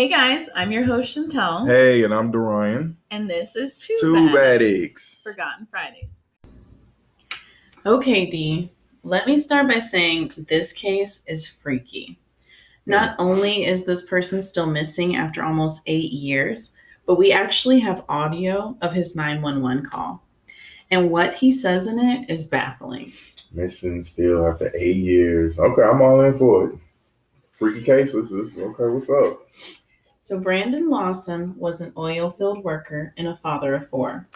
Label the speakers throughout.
Speaker 1: Hey guys, I'm your host Chantel.
Speaker 2: Hey, and I'm Dorian.
Speaker 1: And this is
Speaker 2: Two Addicts.
Speaker 1: Forgotten Fridays. Okay, Dee, let me start by saying this case is freaky. Not only is this person still missing after almost 8 years, but we actually have audio of his 911 call. And what he says in it is baffling.
Speaker 2: Missing still after 8 years. Okay, I'm all in for it. Freaky case. Okay, what's up?
Speaker 1: So Brandon Lawson was an oil field worker and a father of 4.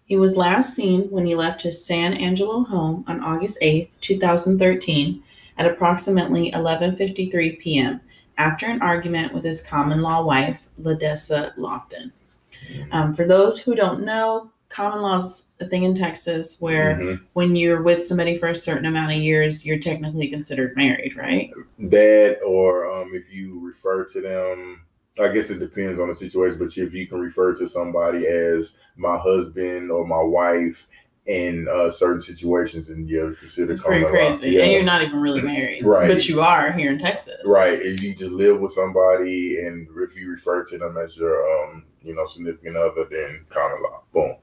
Speaker 1: He was last seen when he left his San Angelo home on August 8, 2013 at approximately 11:53 p.m. after an argument with his common-law wife, Ledessa Lofton. For those who don't know, common law is a thing in Texas where when you're with somebody for a certain amount of years, you're technically considered married, right?
Speaker 2: That, or if you refer to them, I guess it depends on the situation, but if you can refer to somebody as my husband or my wife in certain situations, and you're considered
Speaker 1: it's pretty crazy. Yeah. And you're not even really married,
Speaker 2: right? But
Speaker 1: you are here in Texas,
Speaker 2: right? And you just live with somebody, and if you refer to them as your significant other, then common law. Boom.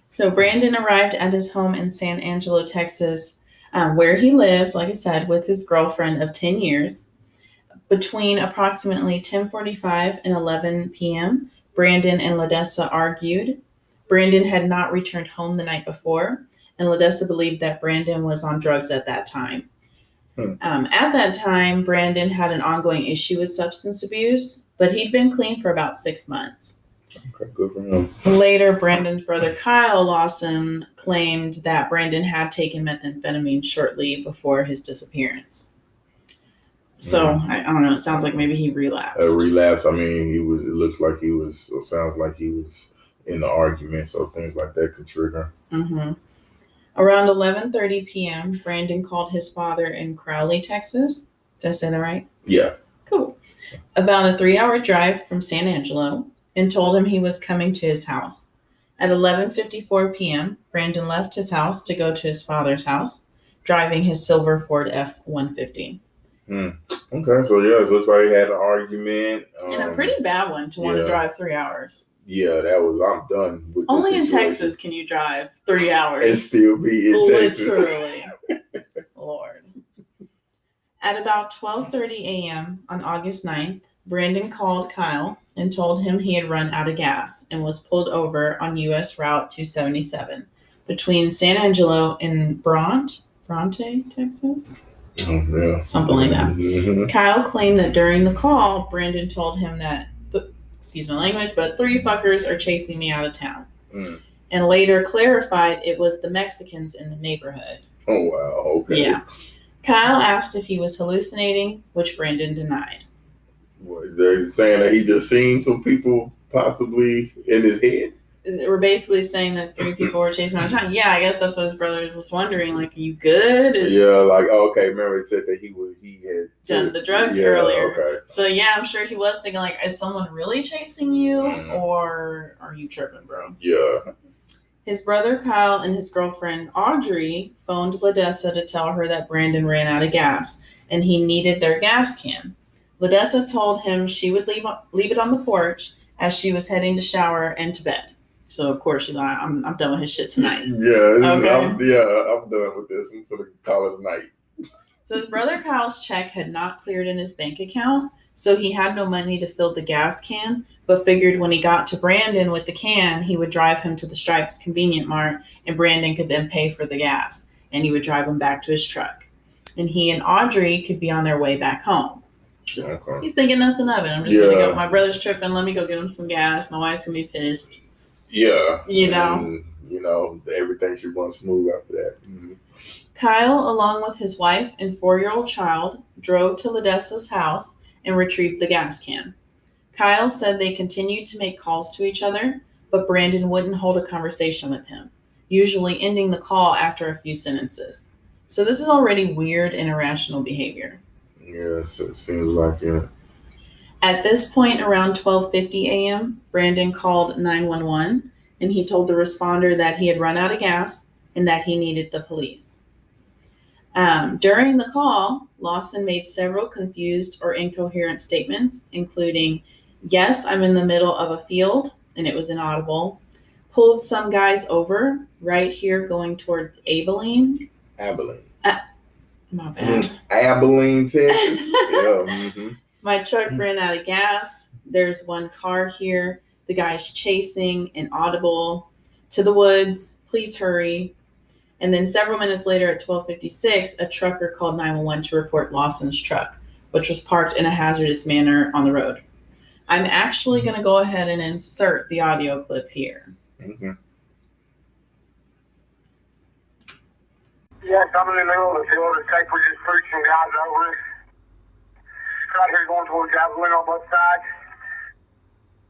Speaker 1: So Brandon arrived at his home in San Angelo, Texas, where he lived, like I said, with his girlfriend of 10 years. Between approximately 10:45 and 11 p.m., Brandon and Ledessa argued. Brandon had not returned home the night before, and Ledessa believed that Brandon was on drugs at that time. At that time, Brandon had an ongoing issue with substance abuse, but he'd been clean for about 6 months.
Speaker 2: Okay, good for him.
Speaker 1: Later, Brandon's brother Kyle Lawson claimed that Brandon had taken methamphetamine shortly before his disappearance. So I don't know. It sounds like maybe he relapsed.
Speaker 2: A relapse. I mean, it looks like he was, or sounds like he was in an argument. So things like that could trigger.
Speaker 1: Around 11:30 p.m., Brandon called his father in Crowley, Texas. Did I say that right?
Speaker 2: Yeah.
Speaker 1: Cool. About a 3-hour drive from San Angelo, and told him he was coming to his house. At 11:54 p.m., Brandon left his house to go to his father's house, driving his silver Ford F-150.
Speaker 2: Okay, so yeah, it looks like he had an argument.
Speaker 1: And a pretty bad one to want to drive 3 hours.
Speaker 2: Yeah, I'm done with
Speaker 1: Only
Speaker 2: this
Speaker 1: in Texas can you drive 3 hours.
Speaker 2: And still be in Texas.
Speaker 1: Literally. Lord. At about 12:30 a.m. on August 9th, Brandon called Kyle and told him he had run out of gas and was pulled over on U.S. Route 277 between San Angelo and Bronte, Texas?
Speaker 2: Oh, yeah.
Speaker 1: Something like that. Kyle claimed that during the call, Brandon told him that, excuse my language, but 3 fuckers are chasing me out of town. And later clarified it was the Mexicans in the neighborhood.
Speaker 2: Oh, wow. Okay.
Speaker 1: Yeah. Kyle asked if he was hallucinating, which Brandon denied.
Speaker 2: What, they're saying that he just seen some people possibly in his head?
Speaker 1: We're basically saying that 3 people were chasing him out of town. Yeah, I guess that's what his brother was wondering. Like, are you good?
Speaker 2: Yeah, like, okay. Remember he said that he had
Speaker 1: done the drugs earlier.
Speaker 2: Okay.
Speaker 1: So yeah, I'm sure he was thinking like, is someone really chasing you, or are you tripping, bro?
Speaker 2: Yeah.
Speaker 1: His brother Kyle and his girlfriend Audrey phoned Ledessa to tell her that Brandon ran out of gas and he needed their gas can. Ledessa told him she would leave it on the porch as she was heading to shower and to bed. So of course she's like, I'm done with his shit tonight.
Speaker 2: I'm done with this. I'm gonna call it a night.
Speaker 1: So his brother Kyle's check had not cleared in his bank account, so he had no money to fill the gas can, but figured when he got to Brandon with the can, he would drive him to the Stripes Convenient Mart, and Brandon could then pay for the gas, and he would drive him back to his truck. And he and Audrey could be on their way back home. So he's thinking nothing of it. I'm just going to go, my brother's tripping, let me go get him some gas. My wife's going to be pissed.
Speaker 2: Yeah.
Speaker 1: And,
Speaker 2: everything should run smooth after that. Mm-hmm.
Speaker 1: Kyle, along with his wife and 4-year-old child, drove to Ledessa's house and retrieved the gas can. Kyle said they continued to make calls to each other, but Brandon wouldn't hold a conversation with him, usually ending the call after a few sentences. So this is already weird and irrational behavior.
Speaker 2: Yes, it seems like it.
Speaker 1: At this point, around 12:50 a.m., Brandon called 911, and he told the responder that he had run out of gas and that he needed the police. During the call, Lawson made several confused or incoherent statements, including, Yes, I'm in the middle of a field, and it was inaudible. Pulled some guys over right here going toward Abilene.
Speaker 2: Abilene.
Speaker 1: Not bad.
Speaker 2: Abilene, Texas. Yeah. Mm-hmm.
Speaker 1: My truck ran out of gas. There's one car here. The guy's chasing, inaudible. To the woods. Please hurry. And then several minutes later at 12:56, a trucker called 911 to report Lawson's truck, which was parked in a hazardous manner on the road. I'm actually going to go ahead and insert the audio clip here.
Speaker 2: Mm-hmm.
Speaker 3: Yes, I'm in the middle of the field. The tank was just pushing guys over. Right here going towards Abilene on both sides.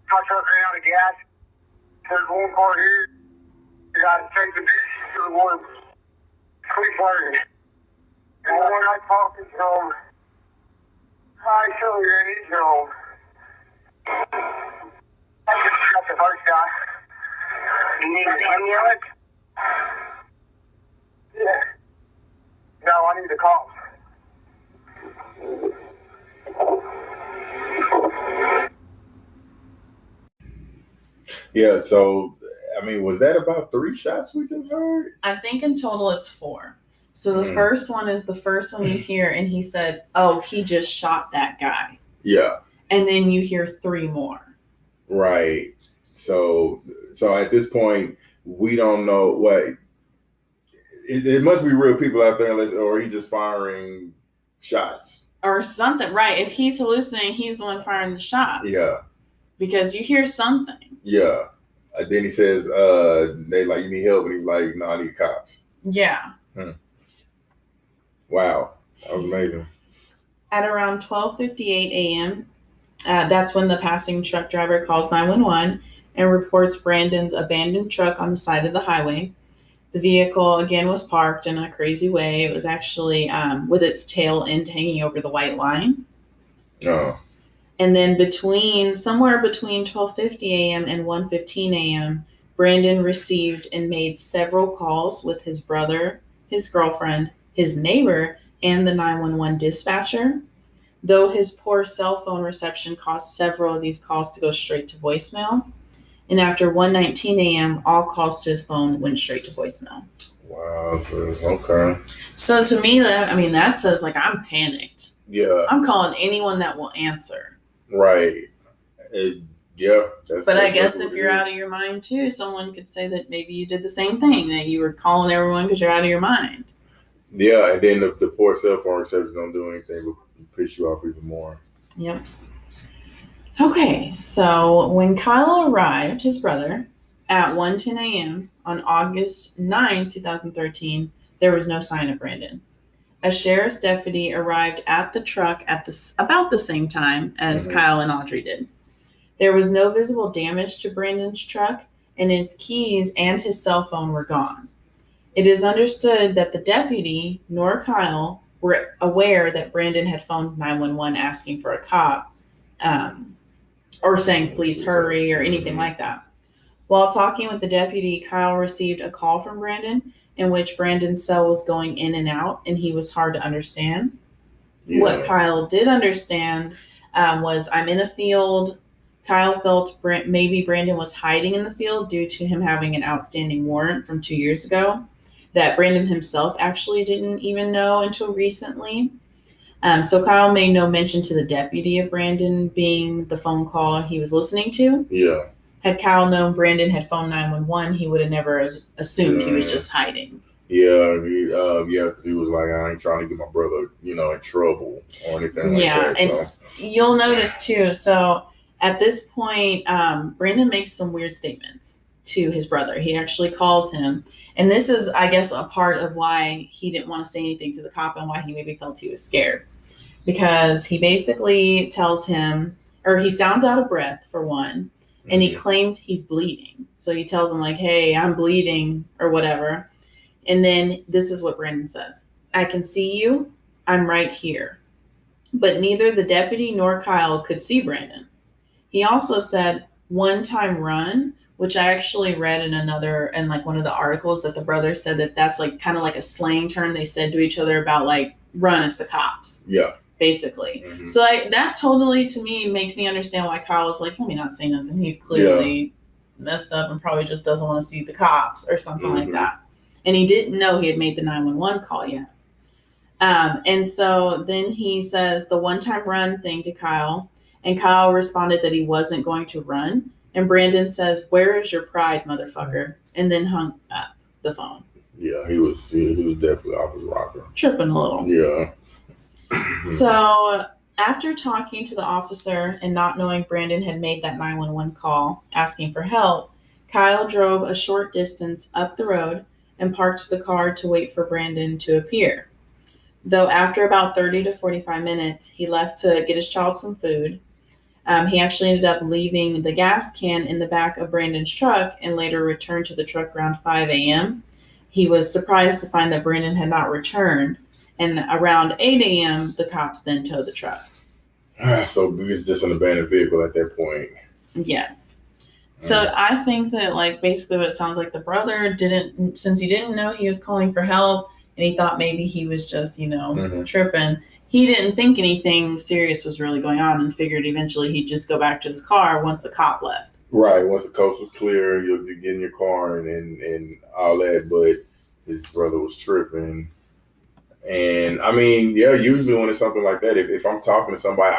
Speaker 3: My truck ran out of gas. There's one car here. You guys chasing to the woods. Please hurry. And the one I'm talking from, I show you in his home. I just got the first guy. You need an ambulance? Yeah. No, I need the cops.
Speaker 2: Yeah, so I mean, was that about 3 shots we just heard?
Speaker 1: I think in total it's 4. So the first one is the first one you hear, and he said, "Oh, he just shot that guy."
Speaker 2: Yeah.
Speaker 1: And then you hear 3 more.
Speaker 2: Right. So at this point, we don't know what. It must be real people out there, or he's just firing shots
Speaker 1: or something. Right? If he's hallucinating, he's the one firing the shots.
Speaker 2: Yeah.
Speaker 1: Because you hear something.
Speaker 2: Yeah. Then he says, "They like, you need help," and he's like, "No, I need cops."
Speaker 1: Yeah.
Speaker 2: Wow, that was amazing.
Speaker 1: At around 12:58 a.m., that's when the passing truck driver calls 911 and reports Brandon's abandoned truck on the side of the highway. The vehicle, again, was parked in a crazy way. It was actually with its tail end hanging over the white line.
Speaker 2: Oh.
Speaker 1: And then somewhere between 12:50 a.m. and 1:15 a.m., Brandon received and made several calls with his brother, his girlfriend, his neighbor, and the 911 dispatcher. Though his poor cell phone reception caused several of these calls to go straight to voicemail. And after 1:19 a.m., all calls to his phone went straight to voicemail.
Speaker 2: Wow. Okay.
Speaker 1: So to me, that says like I'm panicked.
Speaker 2: Yeah.
Speaker 1: I'm calling anyone that will answer.
Speaker 2: Right. Yeah.
Speaker 1: But I guess if you're out of your mind too, someone could say that maybe you did the same thing, that you were calling everyone because you're out of your mind.
Speaker 2: Yeah, and then the poor cell phone reception don't do anything but piss you off even more.
Speaker 1: Yep. Okay, so when Kyle arrived, his brother, at 1:10 a.m. on August 9, 2013, there was no sign of Brandon. A sheriff's deputy arrived at the truck at about the same time as Kyle and Audrey did. There was no visible damage to Brandon's truck, and his keys and his cell phone were gone. It is understood that the deputy nor Kyle were aware that Brandon had phoned 911 asking for a cop, or saying, "Please hurry," or anything like that. While talking with the deputy, Kyle received a call from Brandon in which Brandon's cell was going in and out, and he was hard to understand. Yeah. What Kyle did understand was, "I'm in a field." Kyle felt maybe Brandon was hiding in the field due to him having an outstanding warrant from 2 years ago that Brandon himself actually didn't even know until recently. So Kyle made no mention to the deputy of Brandon being the phone call he was listening to.
Speaker 2: Yeah.
Speaker 1: Had Kyle known Brandon had phoned 911, he would have never assumed he was just hiding.
Speaker 2: Yeah, because he was like, "I ain't trying to get my brother, in trouble or anything like that."
Speaker 1: Yeah, and you'll notice too. So at this point, Brandon makes some weird statements to his brother. He actually calls him, and this is, I guess, a part of why he didn't want to say anything to the cop and why he maybe felt he was scared, because he basically tells him, or he sounds out of breath for one. And he claims he's bleeding. So he tells him like, "Hey, I'm bleeding," or whatever. And then this is what Brandon says: "I can see you. I'm right here." But neither the deputy nor Kyle could see Brandon. He also said, "One time run," which I actually read in one of the articles, that the brother said that's like kind of like a slang term they said to each other about like, "Run as the cops."
Speaker 2: Yeah.
Speaker 1: basically.
Speaker 2: Mm-hmm.
Speaker 1: So like that totally to me makes me understand why Kyle was like, let me not say nothing. He's clearly messed up and probably just doesn't want to see the cops or something like that. And he didn't know he had made the 911 call yet. And so then he says the one-time run thing to Kyle, and Kyle responded that he wasn't going to run. And Brandon says, "Where is your pride, motherfucker?" And then hung up the phone.
Speaker 2: Yeah, he was definitely off his rocker.
Speaker 1: Tripping a little.
Speaker 2: Yeah.
Speaker 1: So after talking to the officer and not knowing Brandon had made that 911 call asking for help, Kyle drove a short distance up the road and parked the car to wait for Brandon to appear. Though after about 30 to 45 minutes, he left to get his child some food. He actually ended up leaving the gas can in the back of Brandon's truck and later returned to the truck around 5 a.m. He was surprised to find that Brandon had not returned. And around 8 a.m., the cops then towed the truck.
Speaker 2: So he was just an abandoned vehicle at that point.
Speaker 1: Yes. So I think that, like, basically what it sounds like, the brother didn't, since he didn't know he was calling for help and he thought maybe he was just, tripping, he didn't think anything serious was really going on and figured eventually he'd just go back to his car once the cop left.
Speaker 2: Right. Once the coast was clear, you'll get in your car and all that. But his brother was tripping. And I mean, yeah, usually when it's something like that, if I'm talking to somebody,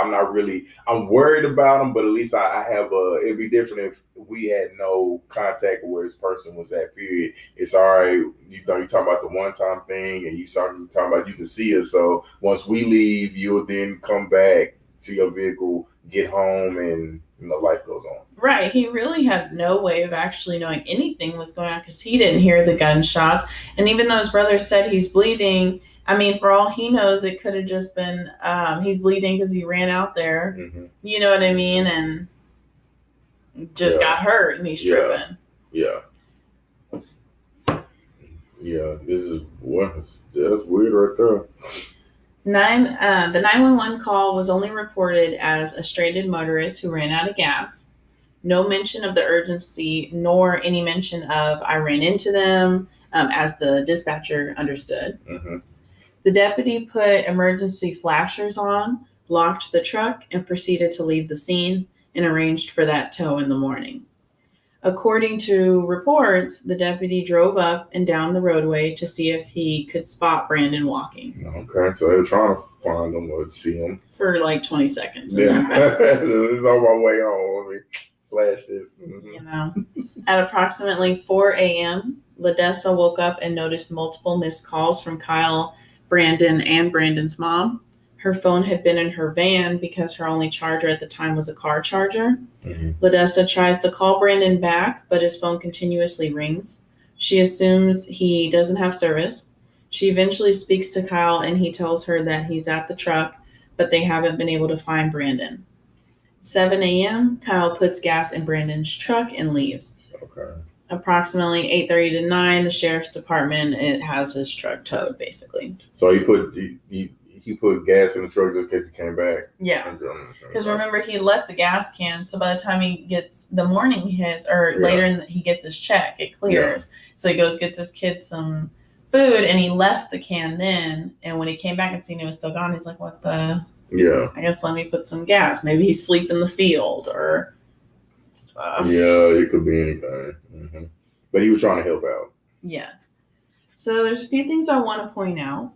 Speaker 2: I'm worried about them, but at least I have it'd be different if we had no contact with where this person was at, period. It's all right. You talking about the one time thing and you talking about you can see us. So once we leave, you'll then come back to your vehicle, get home, and life goes on.
Speaker 1: Right. He really had no way of actually knowing anything was going on because he didn't hear the gunshots. And even though his brother said he's bleeding, I mean, for all he knows, it could have just been he's bleeding because he ran out there.
Speaker 2: Mm-hmm.
Speaker 1: You know what I mean? And just got hurt and he's tripping.
Speaker 2: Yeah. Yeah. That's weird right there.
Speaker 1: The 911 call was only reported as a stranded motorist who ran out of gas. No mention of the urgency, nor any mention of I ran into them, as the dispatcher understood.
Speaker 2: Mm-hmm.
Speaker 1: The deputy put emergency flashers on, locked the truck, and proceeded to leave the scene and arranged for that tow in the morning. According to reports, the deputy drove up and down the roadway to see if he could spot Brandon walking.
Speaker 2: Okay, so they were trying to find him or see him.
Speaker 1: For like 20 seconds.
Speaker 2: Yeah, it's on my way home. Let me flash this. Mm-hmm.
Speaker 1: At approximately 4 a.m., Ladessa woke up and noticed multiple missed calls from Kyle, Brandon, and Brandon's mom. Her phone had been in her van because her only charger at the time was a car charger.
Speaker 2: Mm-hmm.
Speaker 1: Ladessa tries to call Brandon back, but his phone continuously rings. She assumes he doesn't have service. She eventually speaks to Kyle and he tells her that he's at the truck, but they haven't been able to find Brandon. 7 a.m., Kyle puts gas in Brandon's truck and leaves.
Speaker 2: Okay.
Speaker 1: Approximately 8:30 to 9, the sheriff's department has his truck towed, basically.
Speaker 2: So he put gas in the truck just in case he came back.
Speaker 1: Yeah. Because remember, he left the gas can, so by the time he gets the morning hits, or later he gets his check, it clears. Yeah. So he goes, gets his kids some food, and he left the can then. And when he came back and seen it was still gone, he's like, what the?
Speaker 2: Yeah.
Speaker 1: I guess let me put some gas. Maybe he's asleep in the field or stuff.
Speaker 2: Yeah, it could be anything. Mm-hmm. But he was trying to help out.
Speaker 1: Yes. So there's a few things I want to point out.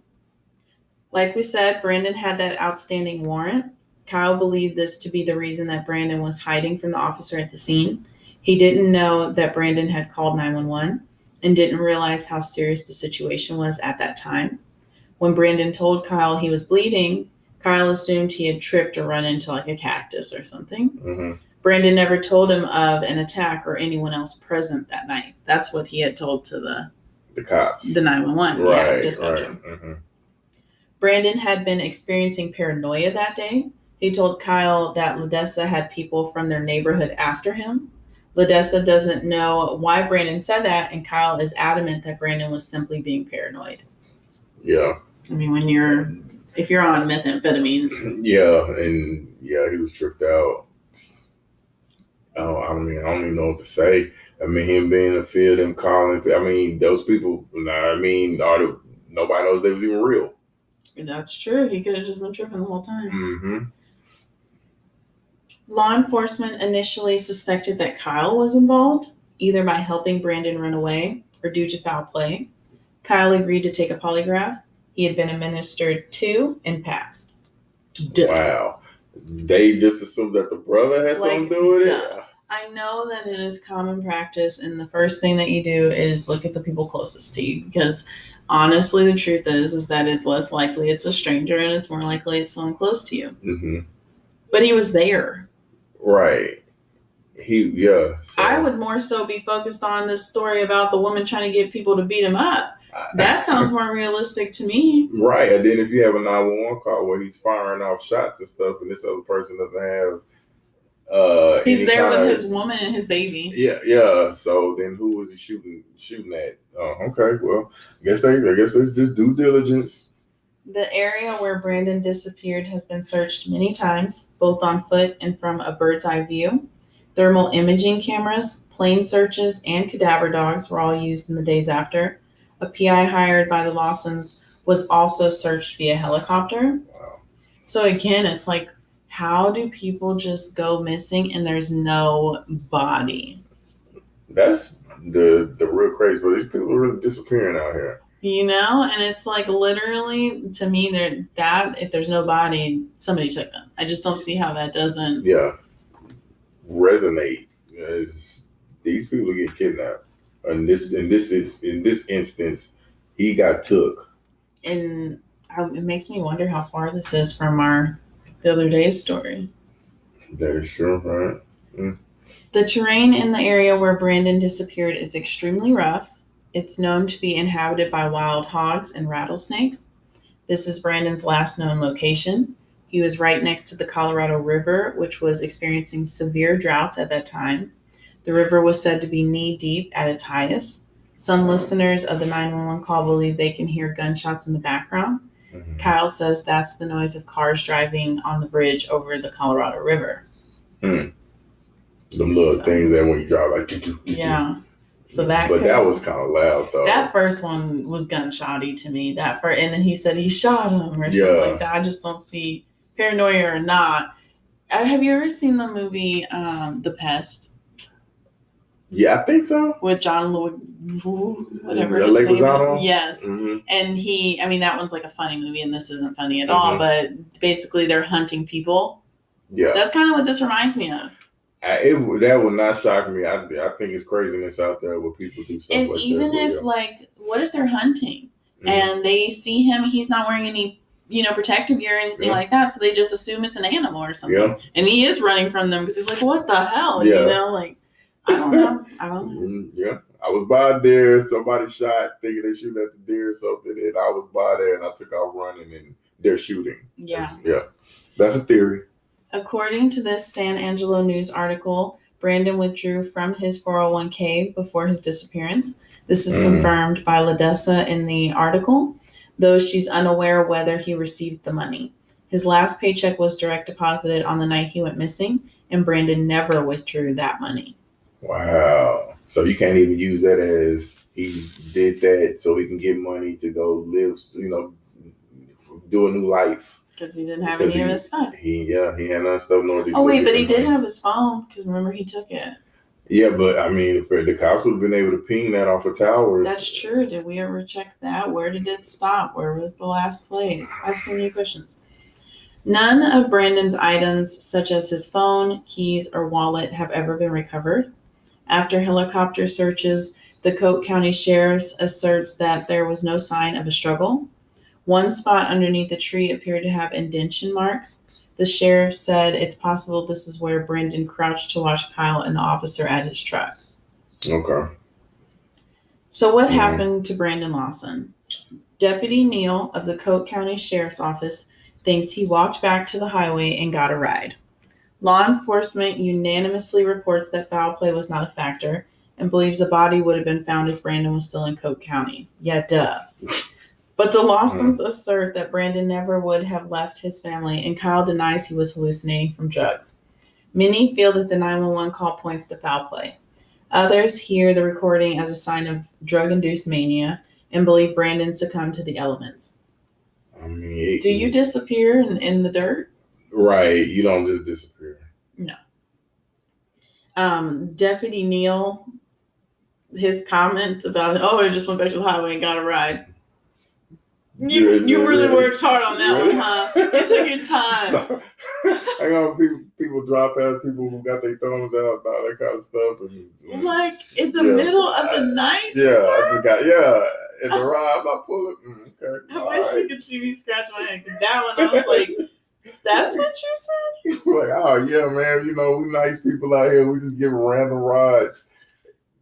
Speaker 1: Like we said, Brandon had that outstanding warrant. Kyle believed this to be the reason that Brandon was hiding from the officer at the scene. He didn't know that Brandon had called 911 and didn't realize how serious the situation was at that time. When Brandon told Kyle he was bleeding, Kyle assumed he had tripped or run into like a cactus or something.
Speaker 2: Mm-hmm.
Speaker 1: Brandon never told him of an attack or anyone else present that night. That's what he had told to the
Speaker 2: cops.
Speaker 1: The 911.
Speaker 2: Right,
Speaker 1: dispatcher.
Speaker 2: Right. Mm-hmm.
Speaker 1: Brandon had been experiencing paranoia that day. He told Kyle that Ladessa had people from their neighborhood after him. Ladessa doesn't know why Brandon said that, and Kyle is adamant that Brandon was simply being paranoid.
Speaker 2: Yeah.
Speaker 1: I mean, if you're on methamphetamines.
Speaker 2: Yeah, and he was tripped out. I don't even know what to say. I mean, him being in the field, him calling. I mean, those people. Nobody knows they was even real.
Speaker 1: That's true. He could have just been tripping the whole time.
Speaker 2: Mm-hmm.
Speaker 1: Law enforcement initially suspected that Kyle was involved, either by helping Brandon run away or due to foul play. Kyle agreed to take a polygraph. He had been administered to and passed. Duh.
Speaker 2: Wow. They just assumed that the brother had something to do with it?
Speaker 1: I know that it is common practice, and the first thing that you do is look at the people closest to you, because honestly, the truth is that it's less likely it's a stranger and it's more likely it's someone close to you.
Speaker 2: Mm-hmm.
Speaker 1: But he was there.
Speaker 2: Right. So.
Speaker 1: I would more so be focused on this story about the woman trying to get people to beat him up. That sounds more realistic to me.
Speaker 2: Right. And then if you have a 911 call where he's firing off shots and stuff, and this other person doesn't have
Speaker 1: he's there with his woman and his baby.
Speaker 2: Yeah. So then who was he shooting at? Okay, well, I guess it's just due diligence.
Speaker 1: The area where Brandon disappeared has been searched many times, both on foot and from a bird's eye view. Thermal imaging cameras, plane searches, and cadaver dogs were all used in the days after. A PI hired by the Lawsons was also searched via helicopter.
Speaker 2: Wow.
Speaker 1: So again, it's like, how do people just go missing and there's no body?
Speaker 2: That's the real crazy, but these people are really disappearing out here.
Speaker 1: And it's like literally, to me, if there's no body, somebody took them. I just don't see how that doesn't
Speaker 2: resonate. These people get kidnapped. In this instance, he got took.
Speaker 1: And it makes me wonder how far this is from the other day's story.
Speaker 2: That is true, right? Mm.
Speaker 1: The terrain in the area where Brandon disappeared is extremely rough. It's known to be inhabited by wild hogs and rattlesnakes. This is Brandon's last known location. He was right next to the Colorado River, which was experiencing severe droughts at that time. The river was said to be knee-deep at its highest. Some listeners of the 911 call believe they can hear gunshots in the background. Mm-hmm. Kyle says that's the noise of cars driving on the bridge over the Colorado River.
Speaker 2: Them little things that when you drive, like...
Speaker 1: Yeah. So that
Speaker 2: was kind of loud, though.
Speaker 1: That first one was gunshotty to me. And then he said he shot him or something like that. I just don't see, paranoia or not. Have you ever seen the movie The Pest?
Speaker 2: Yeah, I think so.
Speaker 1: With John whatever his name is. Yes.
Speaker 2: Mm-hmm.
Speaker 1: And that one's like a funny movie, and this isn't funny at all. But basically, they're hunting people.
Speaker 2: Yeah.
Speaker 1: That's kind of what this reminds me of.
Speaker 2: That would not shock me. I think it's craziness out there where people do stuff
Speaker 1: and
Speaker 2: like that.
Speaker 1: And even if, what if they're hunting and they see him, he's not wearing any, protective gear or anything like that, so they just assume it's an animal or something. Yeah. And he is running from them because he's like, what the hell? I don't know.
Speaker 2: Yeah. I was by there, somebody shot, thinking they shooting at the deer or something, and I was by there and I took off running and they're shooting.
Speaker 1: Yeah.
Speaker 2: That's a theory.
Speaker 1: According to this San Angelo News article, Brandon withdrew from his 401k before his disappearance. This is confirmed by LaDessa in the article, though she's unaware whether he received the money. His last paycheck was direct deposited on the night he went missing, and Brandon never withdrew that money.
Speaker 2: Wow. So you can't even use that as he did that so he can get money to go live, do a new life.
Speaker 1: Because he didn't have any of his stuff.
Speaker 2: He had none stuff.
Speaker 1: But he did have his phone, because remember he took it.
Speaker 2: Yeah, but the cops would have been able to ping that off of towers.
Speaker 1: That's true. Did we ever check that? Where did it stop? Where was the last place? I have so many questions. None of Brandon's items, such as his phone, keys, or wallet, have ever been recovered. After helicopter searches, the Coke County Sheriff's asserts that there was no sign of a struggle. One spot underneath the tree appeared to have indentation marks. The sheriff said it's possible this is where Brandon crouched to watch Kyle and the officer at his truck.
Speaker 2: Okay.
Speaker 1: So what happened to Brandon Lawson? Deputy Neal of the Coke County Sheriff's Office thinks he walked back to the highway and got a ride. Law enforcement unanimously reports that foul play was not a factor and believes a body would have been found if Brandon was still in Coke County. Yeah, duh. But the Lawsons assert that Brandon never would have left his family, and Kyle denies he was hallucinating from drugs. Many feel that the 911 call points to foul play. Others hear the recording as a sign of drug-induced mania and believe Brandon succumbed to the elements.
Speaker 2: I mean,
Speaker 1: do you disappear in the dirt?
Speaker 2: Right. You don't just disappear.
Speaker 1: No. Deputy Neal, his comment about, I just went back to the highway and got a ride. You really worked hard on that one, huh? You took your time.
Speaker 2: So, I know people drop past people who got their thumbs out and all that kind of stuff. And
Speaker 1: like in the middle of the night?
Speaker 2: Yeah, sir? I just got, in the ride, I'm not pulling. Okay.
Speaker 1: I wish you could see me scratch my head. That one, I was like, that's what you said?
Speaker 2: Like, oh, yeah, man, we nice people out here. We just give random rides.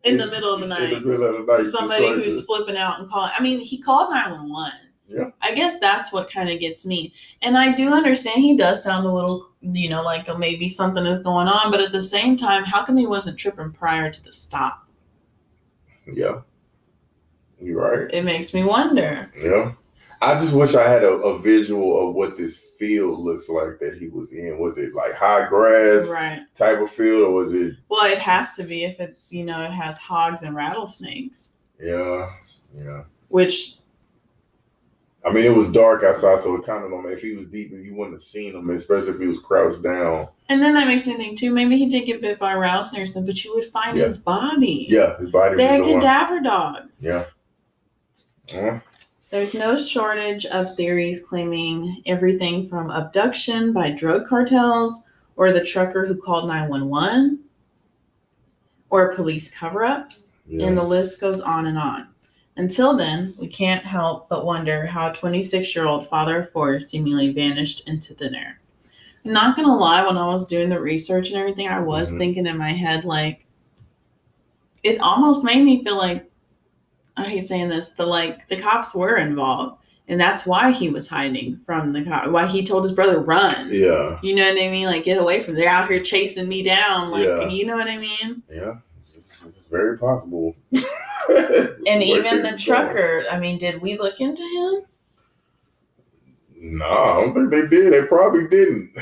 Speaker 1: In the middle of the night.
Speaker 2: In the middle of the night.
Speaker 1: To somebody who's flipping out and calling. I mean, he called 911.
Speaker 2: Yeah.
Speaker 1: I guess that's what kind of gets me. And I do understand he does sound a little, like maybe something is going on. But at the same time, how come he wasn't tripping prior to the stop?
Speaker 2: Yeah. You're right.
Speaker 1: It makes me wonder.
Speaker 2: Yeah. I just wish I had a visual of what this field looks like that he was in. Was it like high grass type of field, or was it?
Speaker 1: Well, it has to be if it's, it has hogs and rattlesnakes.
Speaker 2: Yeah.
Speaker 1: Which...
Speaker 2: I mean, it was dark outside, so it kind of, if he was deep, you wouldn't have seen him, especially if he was crouched down.
Speaker 1: And then that makes me think, too, maybe he did get bit by a rattlesnake or something, but you would find his body.
Speaker 2: Yeah, his body.
Speaker 1: They had cadaver dogs.
Speaker 2: Yeah.
Speaker 1: There's no shortage of theories claiming everything from abduction by drug cartels, or the trucker who called 911, or police cover-ups, and the list goes on and on. Until then, we can't help but wonder how a 26-year-old father of four seemingly vanished into thin air. I'm not going to lie, when I was doing the research and everything, I was thinking in my head, like, it almost made me feel like, I hate saying this, but like the cops were involved. And that's why he was hiding from the cops, why he told his brother, run.
Speaker 2: Yeah.
Speaker 1: You know what I mean? Like, get away from them. They're out here chasing me down. Like, you know what I mean?
Speaker 2: Yeah. It's very possible.
Speaker 1: And even the trucker, I mean, did we look into him?
Speaker 2: No, I don't think they did. They probably didn't.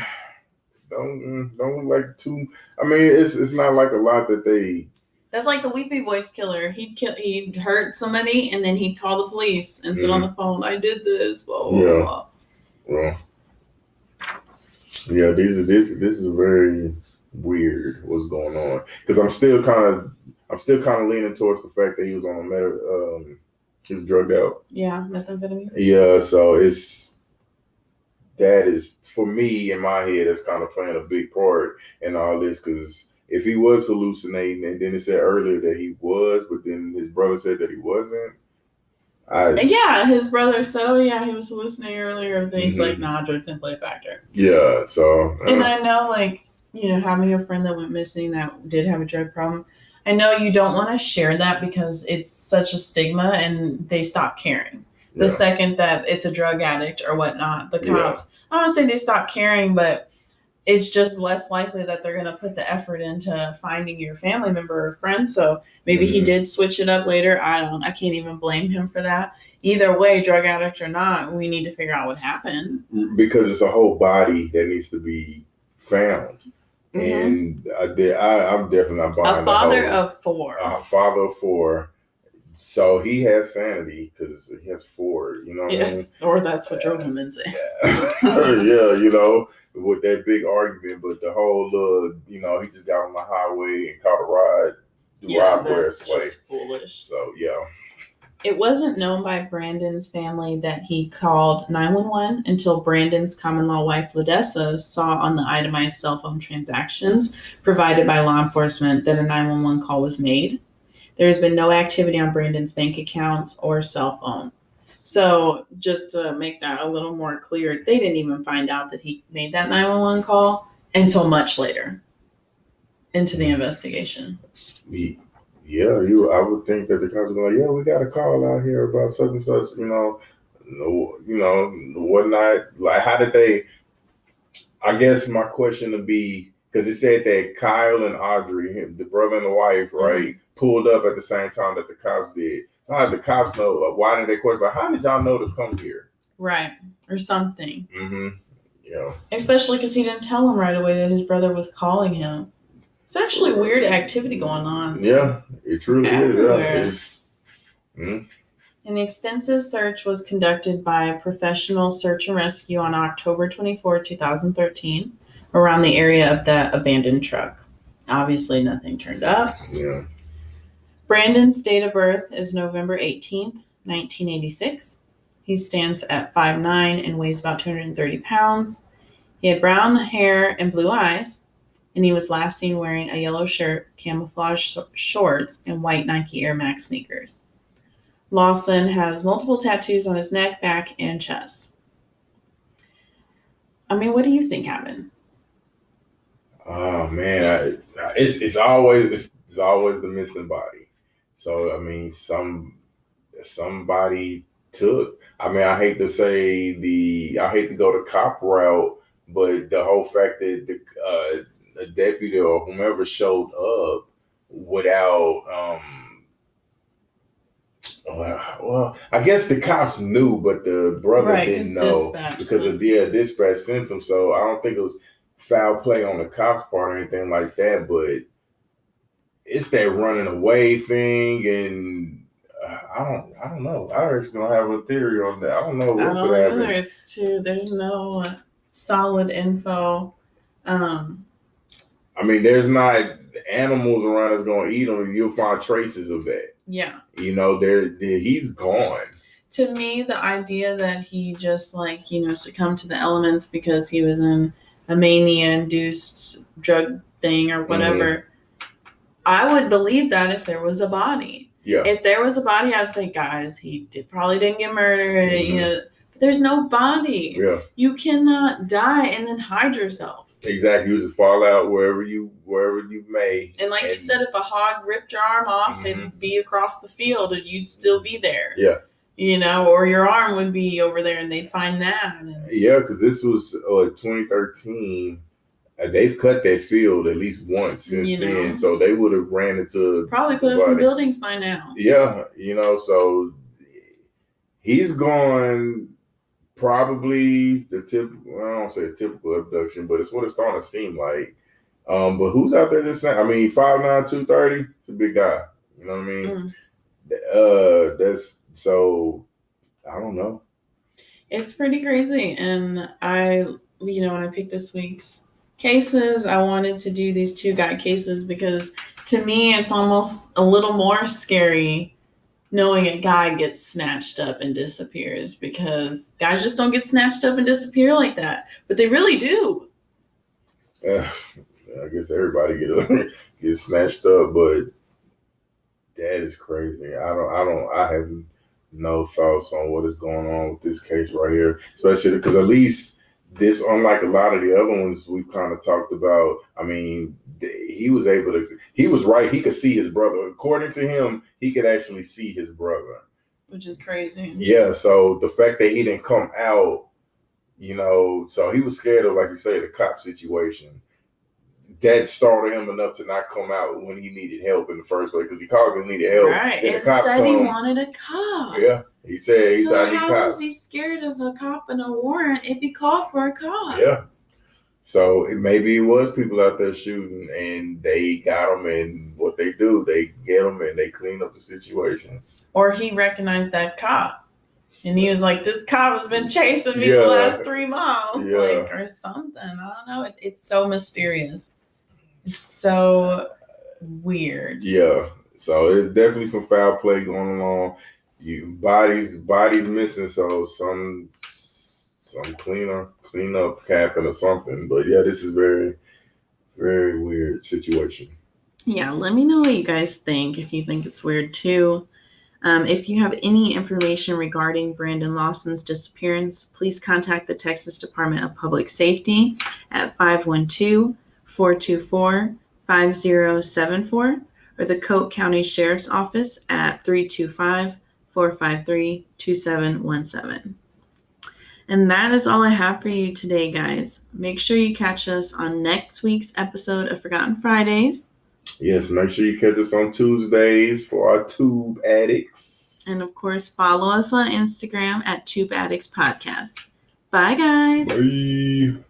Speaker 2: Don't look like too. I mean, it's not like a lot that they.
Speaker 1: That's like the Weepy Voice killer. He'd hurt somebody and then he'd call the police and sit on the phone. I did this. Blah, blah, blah.
Speaker 2: Well, yeah. This is very weird. What's going on? Because I'm still kind of leaning towards the fact that he was on he was drugged out.
Speaker 1: Yeah, methamphetamine.
Speaker 2: Yeah, so that is for me in my head. That's kind of playing a big part in all this, because if he was hallucinating, and then it said earlier that he was, but then his brother said that he wasn't.
Speaker 1: His brother said, "Oh yeah, he was hallucinating earlier." And then he's like, "Nah, drugs didn't play a factor."
Speaker 2: Yeah, so.
Speaker 1: And I know, like, having a friend that went missing that did have a drug problem. I know you don't want to share that because it's such a stigma, and they stop caring. The second that it's a drug addict or whatnot, the cops, I don't want to say they stop caring, but it's just less likely that they're going to put the effort into finding your family member or friend. So maybe he did switch it up later. I can't even blame him for that. Either way, drug addict or not, we need to figure out what happened.
Speaker 2: Because it's a whole body that needs to be found. And I'm definitely not buying
Speaker 1: a father of four.
Speaker 2: A father of four. So he has sanity because he has four, what I mean?
Speaker 1: Or that's what drove him insane.
Speaker 2: Yeah, with that big argument. But the whole, he just got on the highway and caught a ride.
Speaker 1: That's just foolish.
Speaker 2: So, yeah.
Speaker 1: It wasn't known by Brandon's family that he called 911 until Brandon's common-law wife, Ladessa, saw on the itemized cell phone transactions provided by law enforcement that a 911 call was made. There has been no activity on Brandon's bank accounts or cell phone. So just to make that a little more clear, they didn't even find out that he made that 911 call until much later into the investigation.
Speaker 2: Yeah, I would think that the cops are like, we got a call out here about such and such, whatnot. Like, how did they? I guess my question would be, because it said that Kyle and Audrey, the brother and the wife, right, pulled up at the same time that the cops did. So how did the cops know? Why did they question? Like, how did y'all know to come here?
Speaker 1: Right, or something.
Speaker 2: Yeah.
Speaker 1: Especially because he didn't tell him right away that his brother was calling him. It's actually weird activity going on.
Speaker 2: Yeah, it truly
Speaker 1: everywhere.
Speaker 2: is.
Speaker 1: An extensive search was conducted by professional search and rescue on October 24, 2013, around the area of that abandoned truck. Obviously, nothing turned up.
Speaker 2: Yeah.
Speaker 1: Brandon's date of birth is November 18th, 1986. He stands at 5'9" and weighs about 230 pounds. He had brown hair and blue eyes, and he was last seen wearing a yellow shirt, camouflage shorts, and white Nike Air Max sneakers. Lawson has multiple tattoos on his neck, back, and chest. I mean, what do you think happened?
Speaker 2: Oh man, it's always the missing body. So I mean, somebody took. I mean, I hate to go the cop route, but the whole fact that the deputy or whomever showed up without well, I guess the cops knew, but the brother didn't know because of dispatch sent them. So I don't think it was foul play on the cops' part or anything like that. But it's that running away thing, and I don't know. I actually don't have a theory on that. I don't know what could happen.
Speaker 1: It's too. There's no solid info.
Speaker 2: I mean, there's not animals around that's going to eat them, and you'll find traces of that.
Speaker 1: Yeah.
Speaker 2: You know, he's gone.
Speaker 1: To me, the idea that he just succumbed to the elements because he was in a mania-induced drug thing or whatever, I would believe that if there was a body.
Speaker 2: Yeah.
Speaker 1: If there was a body, I'd say, guys, probably didn't get murdered. But there's no body.
Speaker 2: Yeah.
Speaker 1: You cannot die and then hide yourself.
Speaker 2: Exactly. You just fall out wherever you may.
Speaker 1: And you said, if a hog ripped your arm off, it'd be across the field and you'd still be there.
Speaker 2: Yeah.
Speaker 1: Or your arm would be over there and they'd find that.
Speaker 2: Yeah, because this was 2013. They've cut that field at least once since then. So they would have ran into...
Speaker 1: Probably put up some buildings by now.
Speaker 2: Yeah. So he's gone... Probably the typical, I don't say a typical abduction, but it's what it's starting to seem like. But who's out there just saying, I mean, 5'9", 230, it's a big guy. You know what I mean? That's, so, I don't know.
Speaker 1: It's pretty crazy. And when I picked this week's cases, I wanted to do these two guy cases because to me, it's almost a little more scary knowing a guy gets snatched up and disappears, because guys just don't get snatched up and disappear like that, but they really do.
Speaker 2: I guess everybody gets snatched up, but that is crazy. I have no thoughts on what is going on with this case right here, especially because at least this, unlike a lot of the other ones we've kind of talked about, I mean, he was right. He could see his brother. According to him, he could actually see his brother.
Speaker 1: Which is crazy.
Speaker 2: Yeah, so the fact that he didn't come out, so he was scared of, like you say, the cop situation. That startled him enough to not come out when he needed help in the first place, because he called and needed help.
Speaker 1: Right, and said he wanted a cop.
Speaker 2: Yeah, he said he tried to cop.
Speaker 1: How was he scared of a cop and a warrant if he called for a cop?
Speaker 2: Yeah. So maybe it was people out there shooting, and they got him, and what they do, they get him and they clean up the situation.
Speaker 1: Or he recognized that cop, and he was like, "This cop has been chasing me the last 3 miles," or something. I don't know. It's so mysterious. It's so weird.
Speaker 2: Yeah. So there's definitely some foul play going on. Bodies missing. So some clean up happened or something. But yeah, this is very, very weird situation.
Speaker 1: Yeah, let me know what you guys think, if you think it's weird too. If you have any information regarding Brandon Lawson's disappearance, please contact the Texas Department of Public Safety at 512-424-5074 or the Coke County Sheriff's Office at 325-453-2717. And that is all I have for you today, guys. Make sure you catch us on next week's episode of Forgotten Fridays.
Speaker 2: Yes, make sure you catch us on Tuesdays for our Tube Addicts.
Speaker 1: And of course, follow us on Instagram at Tube Addicts Podcast. Bye, guys.
Speaker 2: Bye.